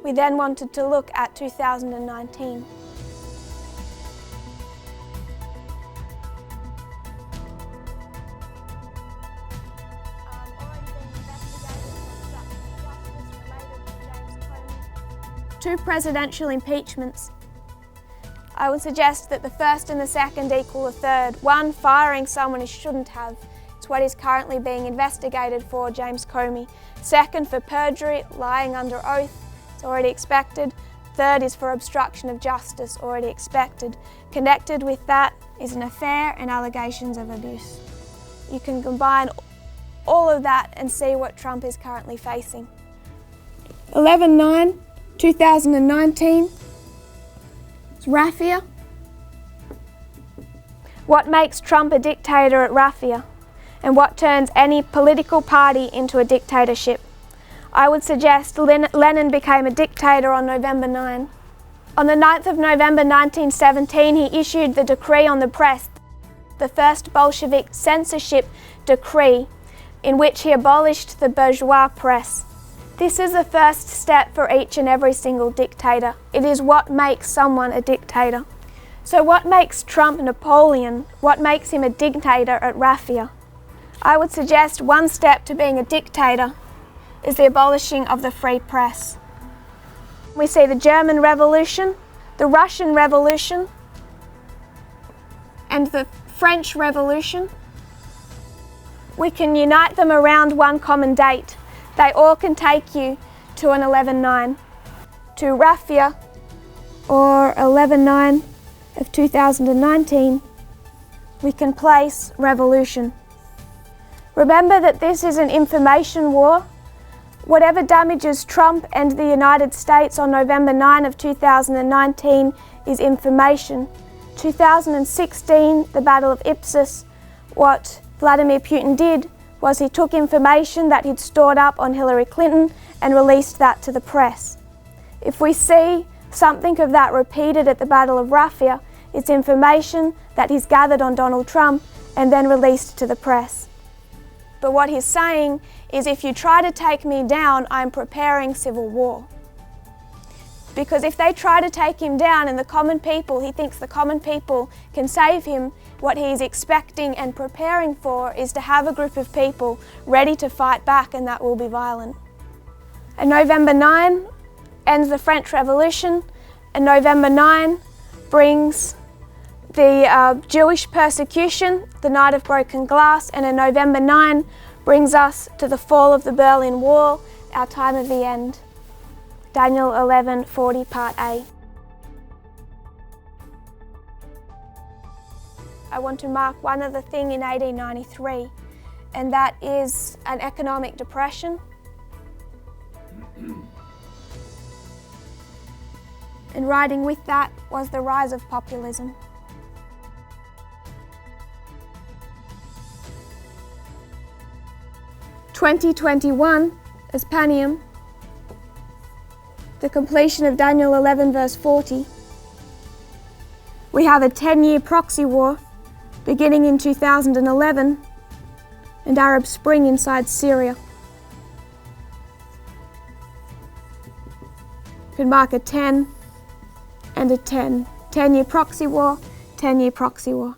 We then wanted to look at 2019. Two presidential impeachments. I would suggest that the first and the second equal the third. One, firing someone he shouldn't have. It's what is currently being investigated for, James Comey. Second, for perjury, lying under oath. It's already expected. Third is for obstruction of justice, already expected. Connected with that is an affair and allegations of abuse. You can combine all of that and see what Trump is currently facing. 11/9/2019. It's Raffia. What makes Trump a dictator at Raffia? And what turns any political party into a dictatorship? I would suggest Lenin became a dictator on November 9. On the 9th of November 1917, he issued the Decree on the Press, the first Bolshevik censorship decree, in which he abolished the bourgeois press. This is the first step for each and every single dictator. It is what makes someone a dictator. So what makes Trump Napoleon? What makes him a dictator at Raffia? I would suggest one step to being a dictator is the abolishing of the free press. We see the German Revolution, the Russian Revolution, and the French Revolution. We can unite them around one common date. They all can take you to an 11/9, to Raffia, or 11/9 of 2019. We can place revolution. Remember that this is an information war. Whatever damages Trump and the United States on November 9 of 2019 is information. 2016, the Battle of Ipsus, what Vladimir Putin did was he took information that he'd stored up on Hillary Clinton and released that to the press. If we see something of that repeated at the Battle of Raffia, it's information that he's gathered on Donald Trump and then released to the press. But what he's saying is, if you try to take me down, I'm preparing civil war. Because if they try to take him down and the common people, he thinks the common people can save him, what he's expecting and preparing for is to have a group of people ready to fight back, and that will be violent. And November 9 ends the French Revolution, and November 9 brings the Jewish persecution, the Night of Broken Glass, and in November 9 brings us to the fall of the Berlin Wall, our time of the end. Daniel 11:40, Part A. I want to mark one other thing in 1893, and that is an economic depression. And riding with that was the rise of populism. (2021) as Panium, the completion of Daniel 11 verse 40. We have a 10-year proxy war beginning in 2011 and Arab Spring inside Syria. You can mark a 10 and a 10. 10-year proxy war, 10-year proxy war.